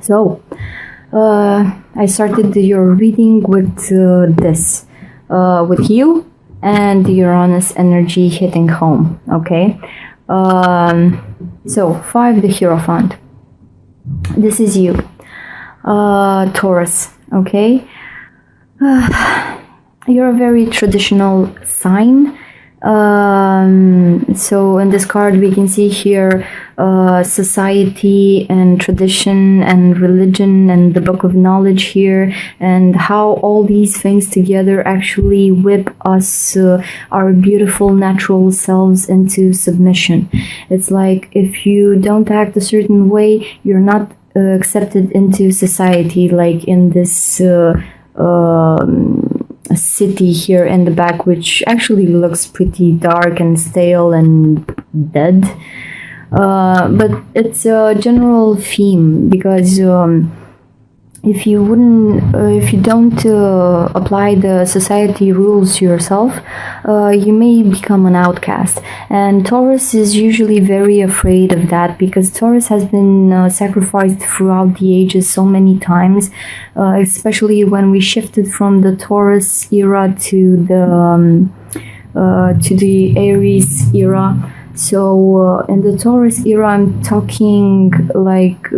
So, I started your reading with this, with you and the Uranus energy hitting home, okay? So, 5, the Hierophant. This is you, Taurus, okay? You're a very traditional sign. So in this card we can see here society and tradition and religion and the book of knowledge here, and how all these things together actually whip us, our beautiful natural selves, into submission. It's like if you don't act a certain way, you're not accepted into society, like in this a city here in the back, which actually looks pretty dark and stale and dead. But it's a general theme, because if you don't apply the society rules to yourself, you may become an outcast. And Taurus is usually very afraid of that, because Taurus has been sacrificed throughout the ages so many times, especially when we shifted from the Taurus era to the Aries era. So in the Taurus era, I'm talking like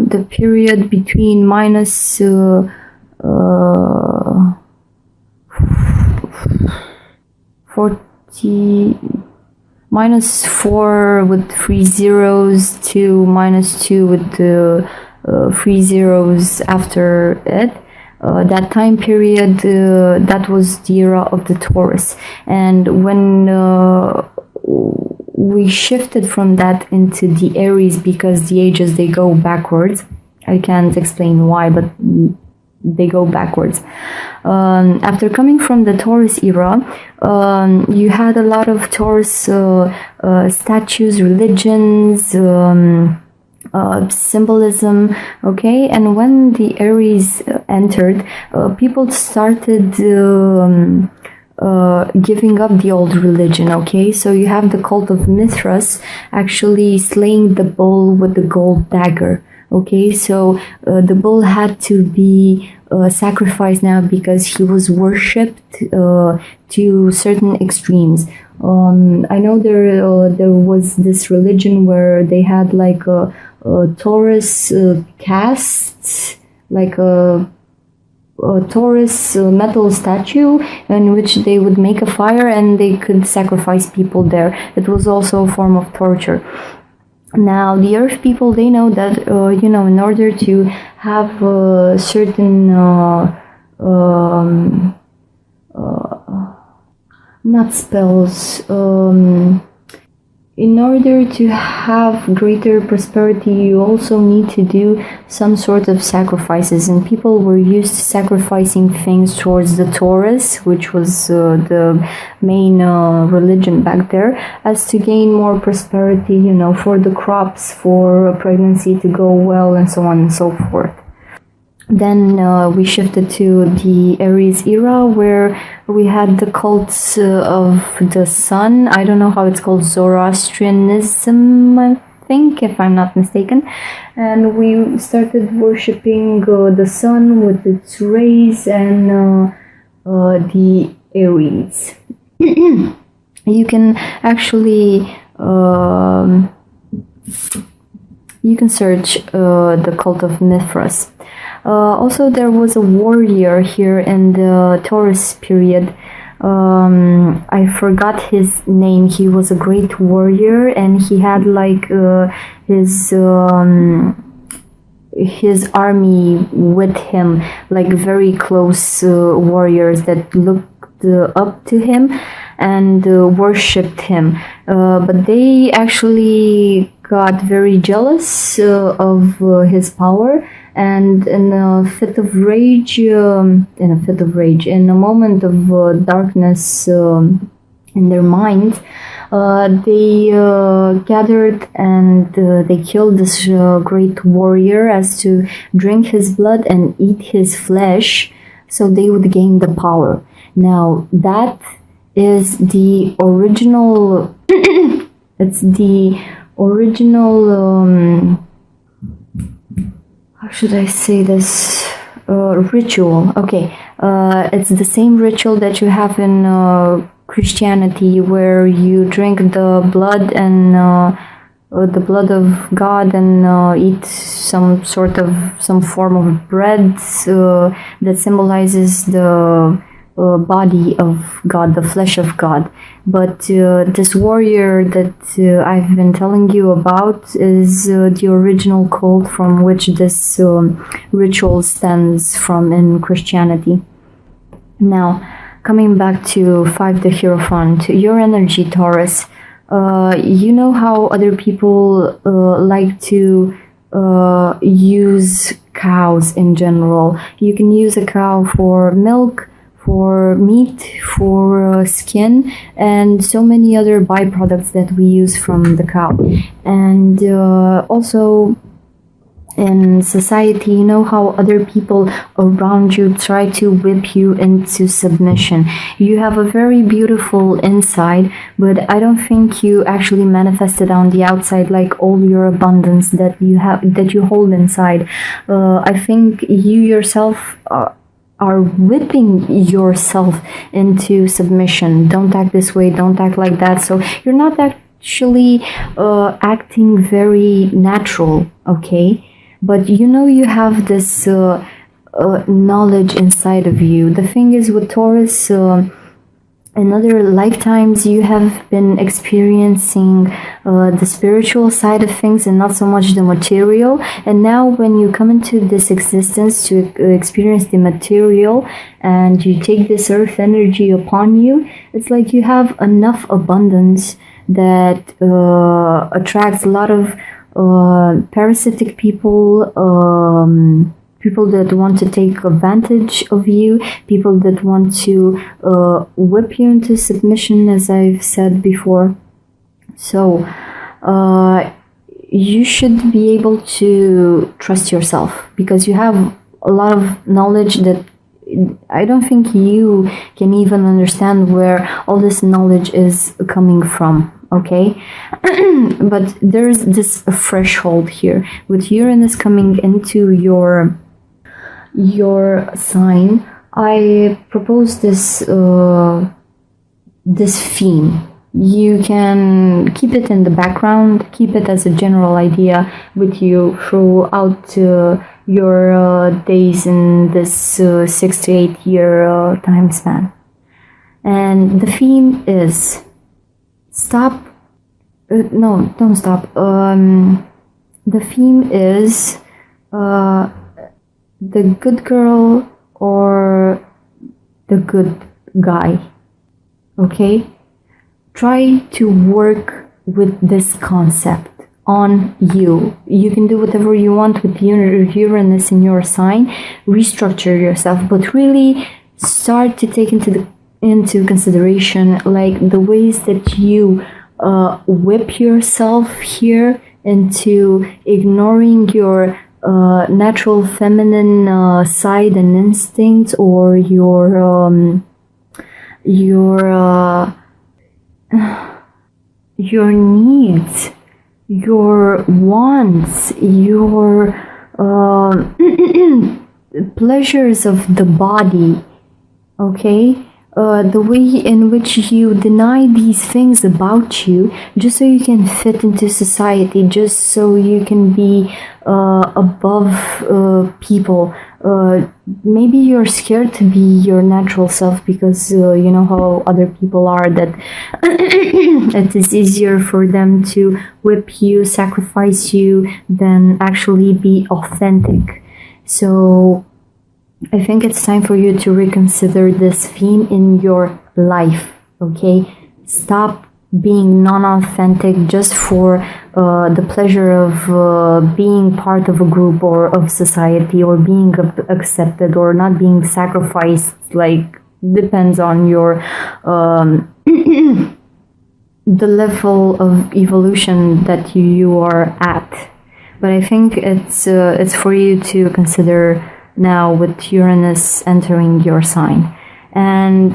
the period between minus 4 with 3 zeros to -2 with the 3 zeros after it. That time period, that was the era of the Taurus. And when we shifted from that into the Aries, because the ages, they go backwards. I can't explain why, but they go backwards. After coming from the Taurus era, you had a lot of Taurus statues, religions, symbolism, okay? And when the Aries entered, people started giving up the old religion, okay? So you have the cult of Mithras actually slaying the bull with the gold dagger, okay? So the bull had to be sacrificed now, because he was worshipped to certain extremes. I know there was this religion where they had like a Taurus casts, like a Taurus metal statue, in which they would make a fire and they could sacrifice people there. It was also a form of torture. Now, the Earth people, they know that, in order to have certain, not spells, in order to have greater prosperity, you also need to do some sort of sacrifices. And people were used to sacrificing things towards the Taurus, which was the main religion back there, as to gain more prosperity, for the crops, for pregnancy to go well, and so on and so forth. Then we shifted to the Aries era, where we had the cults of the sun. I don't know how it's called, Zoroastrianism, I think, if I'm not mistaken. And we started worshipping the sun with its rays and the Aries. You can actually you can search the cult of Mithras. Also, there was a warrior here in the Taurus period. I forgot his name. He was a great warrior, and he had like his army with him, like very close warriors that looked up to him and worshipped him. But they actually got very jealous of his power. And in a moment of darkness in their mind, they gathered and they killed this great warrior, as to drink his blood and eat his flesh, so they would gain the power. Now, that is the original it's the original, how should I say this, ritual. Okay, it's the same ritual that you have in Christianity, where you drink the blood and the blood of God and eat some form of bread that symbolizes the body of God, the flesh of God. But this warrior that I've been telling you about is the original cult from which this ritual stems from in Christianity. Now, coming back to 5 the Hierophant, your energy, Taurus. You know how other people like to use cows in general. You can use a cow for milk, for meat, for skin, and so many other byproducts that we use from the cow. And also in society, you know how other people around you try to whip you into submission. You have a very beautiful inside, but I don't think you actually manifest it on the outside, like all your abundance that you hold inside. I think you yourself are whipping yourself into submission. Don't act this way, don't act like that. So you're not actually acting very natural, okay? But you know you have this knowledge inside of you. The thing is with Taurus, in other lifetimes you have been experiencing the spiritual side of things and not so much the material. And now when you come into this existence to experience the material and you take this earth energy upon you, it's like you have enough abundance that attracts a lot of parasitic people, people that want to take advantage of you, people that want to whip you into submission, as I've said before. So you should be able to trust yourself, because you have a lot of knowledge that I don't think you can even understand where all this knowledge is coming from. Okay, but there's this threshold here with Uranus coming into your sign. I propose this theme. You can keep it in the background, keep it as a general idea with you throughout your days in this 6 to 8 year time span. And the theme is stop. No, don't stop. The theme is the good girl or the good guy. Okay? Try to work with this concept on you. You can do whatever you want with Uranus in your sign. Restructure yourself, but really start to take into consideration like the ways that you whip yourself here into ignoring your natural feminine side and instincts, or your needs, your wants, your pleasures of the body. Okay? The way in which you deny these things about you just so you can fit into society, just so you can be above people. Maybe you're scared to be your natural self because you know how other people are, that it is easier for them to whip you, sacrifice you, than actually be authentic. So I think it's time for you to reconsider this theme in your life, okay? Stop being non-authentic just for the pleasure of being part of a group or of society, or being accepted or not being sacrificed. Like, depends on your the level of evolution that you are at. But I think it's for you to consider now with Uranus entering your sign. And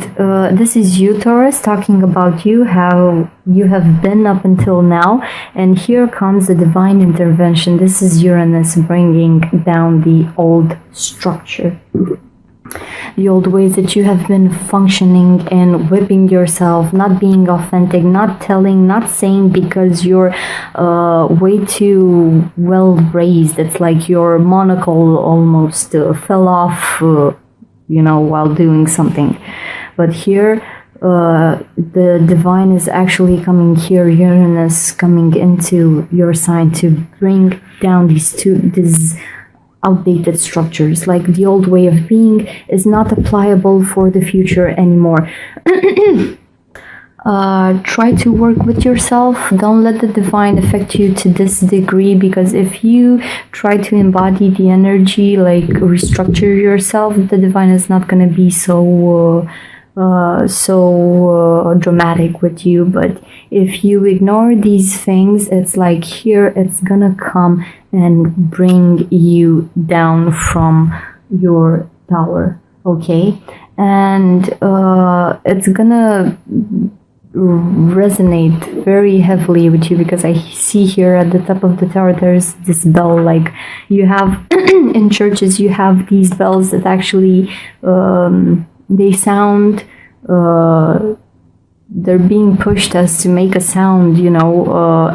this is you, Taurus, talking about you, how you have been up until now. And here comes the divine intervention. This is Uranus bringing down the old structure, the old ways that you have been functioning and whipping yourself, not being authentic, not telling, not saying, because you're way too well raised. It's like your monocle almost fell off, while doing something. But here, the divine is actually coming here, Uranus coming into your sign to bring down these outdated structures. Like the old way of being is not applicable for the future anymore. Try to work with yourself. Don't let the divine affect you to this degree, because if you try to embody the energy, like restructure yourself, the divine is not going to be so dramatic with you. But if you ignore these things, it's like here it's gonna come and bring you down from your tower, okay? And it's gonna resonate very heavily with you, because I see here at the top of the tower there's this bell. Like you have in churches, you have these bells that actually they sound, they're being pushed as to make a sound,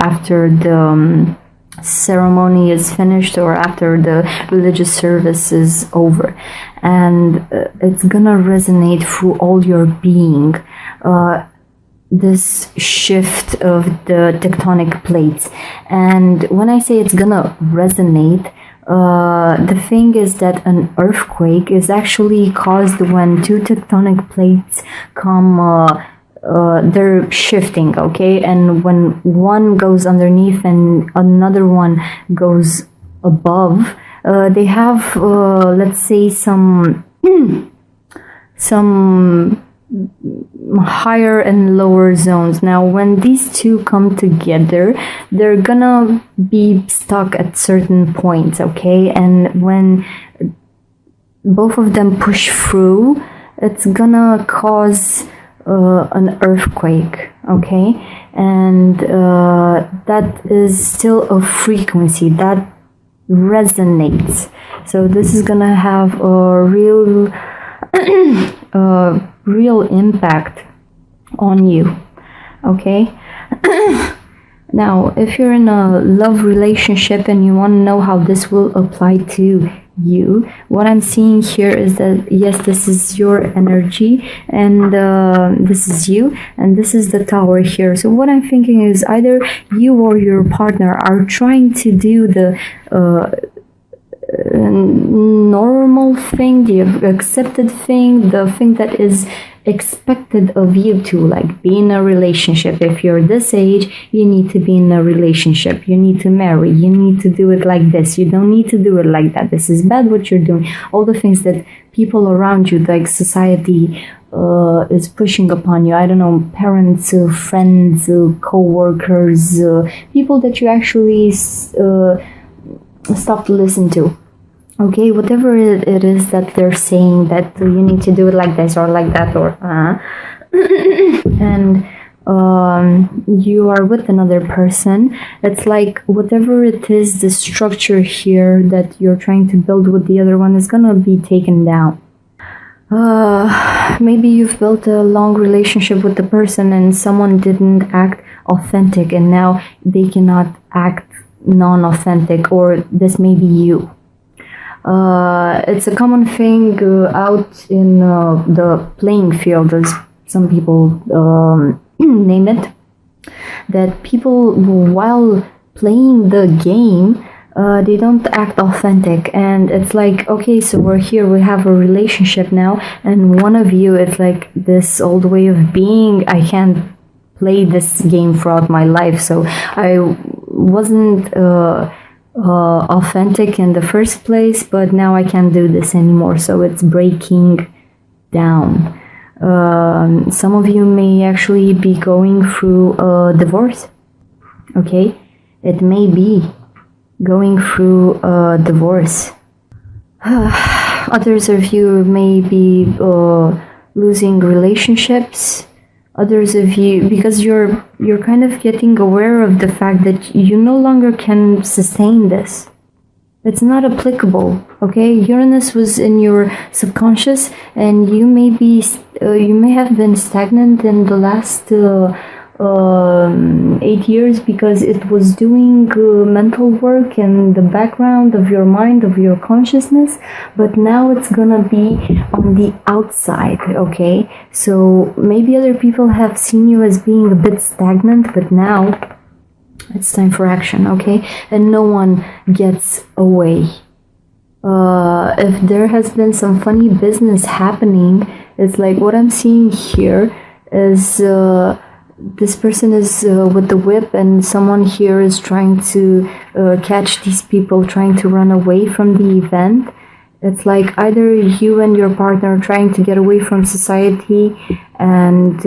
after the ceremony is finished or after the religious service is over. And it's gonna resonate through all your being, this shift of the tectonic plates. And when I say it's gonna resonate, the thing is that an earthquake is actually caused when two tectonic plates come, they're shifting, okay? And when one goes underneath and another one goes above, they have, let's say, some higher and lower zones. Now, when these two come together, they're gonna be stuck at certain points, okay? And when both of them push through, it's gonna cause an earthquake, okay? And that is still a frequency that resonates. So this is gonna have a real impact on you, okay? Now, if you're in a love relationship and you want to know how this will apply to you, what I'm seeing here is that yes, this is your energy, and this is you, and this is the tower here. So what I'm thinking is either you or your partner are trying to do the normal thing, the accepted thing, the thing that is expected of you to, like, be in a relationship. If you're this age, you need to be in a relationship, you need to marry, you need to do it like this, you don't need to do it like that, this is bad what you're doing. All the things that people around you, like society, is pushing upon you. I don't know, parents, friends, co-workers, people that you actually stop to listen to. Okay, whatever it is that they're saying, that you need to do it like this or like that, or and you are with another person. It's like whatever it is, the structure here that you're trying to build with the other one is gonna be taken down. Maybe you've built a long relationship with the person and someone didn't act authentic, and now they cannot act non-authentic, or this may be you. It's a common thing out in the playing field, as some people name it, that people, while playing the game, they don't act authentic. And it's like, okay, so we're here, we have a relationship now, and one of you, it's like this old way of being, I can't play this game throughout my life, so I wasn't authentic in the first place, but now I can't do this anymore, so it's breaking down. Some of you may actually be going through a divorce, okay? It may be going through a divorce. Others of you may be losing relationships. Others of you, because you're kind of getting aware of the fact that you no longer can sustain this. It's not applicable, okay? Uranus was in your subconscious, and you may have been stagnant in the last 8 years because it was doing mental work in the background of your mind, of your consciousness, but now it's gonna be on the outside, okay? So maybe other people have seen you as being a bit stagnant, but now it's time for action, okay? And no one gets away. If there has been some funny business happening, it's like what I'm seeing here is this person is with the whip, and someone here is trying to catch these people trying to run away from the event. It's like either you and your partner are trying to get away from society and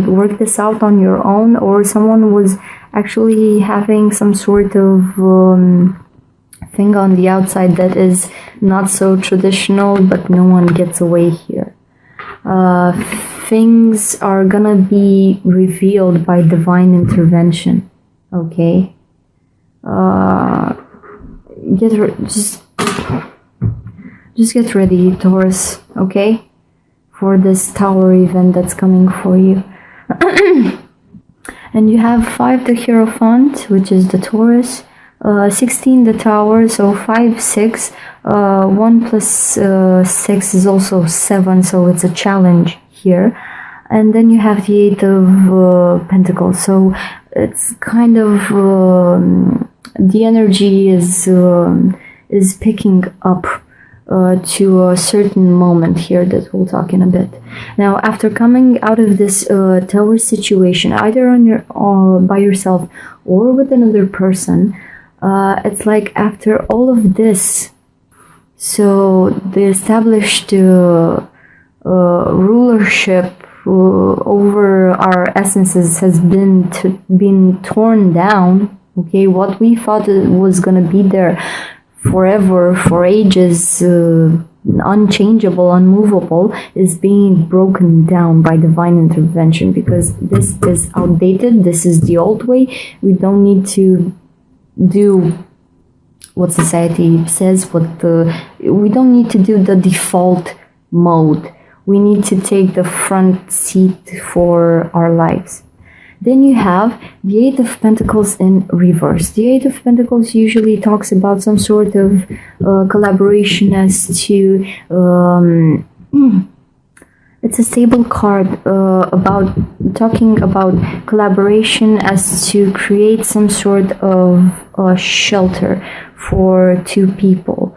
work this out on your own, or someone was actually having some sort of thing on the outside that is not so traditional, but no one gets away here. Things are gonna be revealed by divine intervention, okay? Just get ready, Taurus, okay? For this Tower event that's coming for you. And you have 5 the Hierophant, which is the Taurus, 16 the Tower, so 5, 6, 1 plus 6 is also 7, so it's a challenge here. And then you have the 8 of Pentacles, so it's kind of the energy is picking up to a certain moment here that we'll talk in a bit. Now, after coming out of this Tower situation, either on your by yourself or with another person, it's like after all of this, so the established rulership over our essences has been torn down. Okay, what we thought was gonna be there forever, for ages, unchangeable, unmovable, is being broken down by divine intervention, because this is outdated. This is the old way. We don't need to do what society says. We don't need to do the default mode. We need to take the front seat for our lives. Then you have the 8 of Pentacles in reverse. The 8 of Pentacles usually talks about some sort of collaboration as to... it's a stable card about talking about collaboration as to create some sort of shelter for 2 people.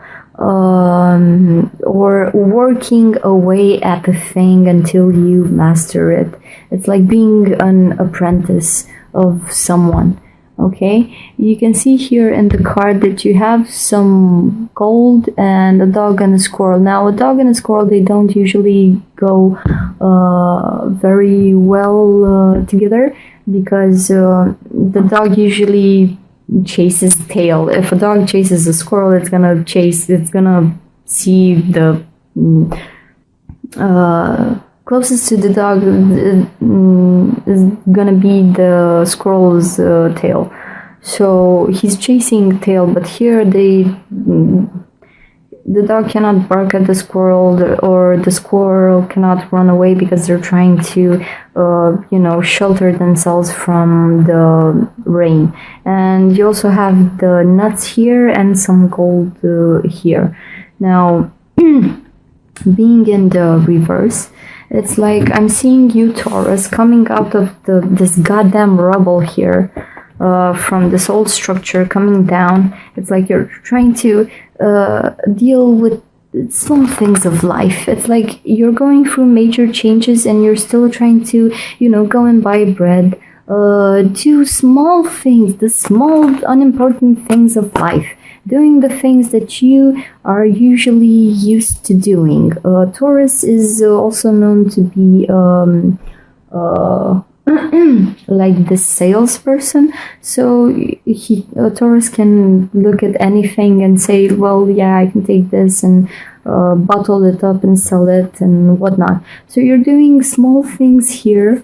Or working away at the thing until you master it. It's like being an apprentice of someone, okay? You can see here in the card that you have some gold and a dog and a squirrel. Now, a dog and a squirrel, they don't usually go very well together, because the dog usually chases tail. If a dog chases a squirrel, it's gonna see the closest to the dog is gonna be the squirrel's tail. So he's chasing tail, but here the dog cannot bark at the squirrel, or the squirrel cannot run away, because they're trying to shelter themselves from the rain. And you also have the nuts here and some gold here. Now, being in the reverse, it's like I'm seeing you, Taurus, coming out of this goddamn rubble here, from this old structure, coming down. It's like you're trying to deal with small things of life. It's like you're going through major changes and you're still trying to, go and buy bread, do small things, the small unimportant things of life, doing the things that you are usually used to doing. Taurus is also known to be like the salesperson, so Taurus can look at anything and say, well, yeah, I can take this and bottle it up and sell it and whatnot. So you're doing small things here,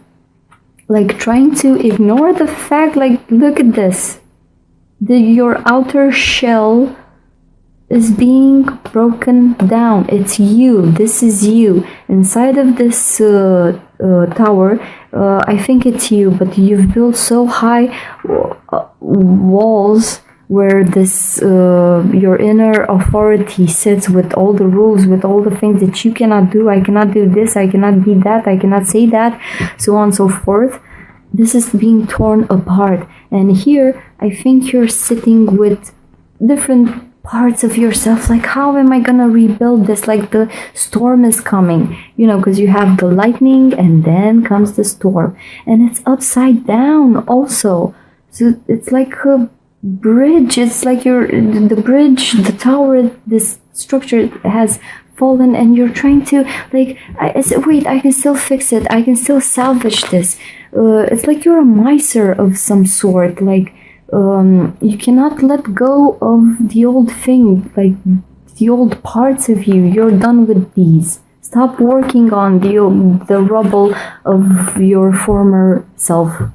like trying to ignore the fact, like, look at this. Your outer shell is being broken down. It's you. This is you. Inside of this tower, I think it's you, but you've built so high walls where this your inner authority sits, with all the rules, with all the things that you cannot do. I cannot do this, I cannot be that, I cannot say that, so on and so forth. This is being torn apart. And here I think you're sitting with different parts of yourself, like, how am I gonna rebuild this? Like, the storm is coming, you know, because you have the lightning and then comes the storm, and it's upside down also. So it's like a bridge. It's like the bridge, the tower, this structure has fallen, and you're trying to, like, I said, wait, I can still fix it, I can still salvage this. It's like you're a miser of some sort. Like, you cannot let go of the old thing, like the old parts of you. You're done with these. Stop working on the rubble of your former self.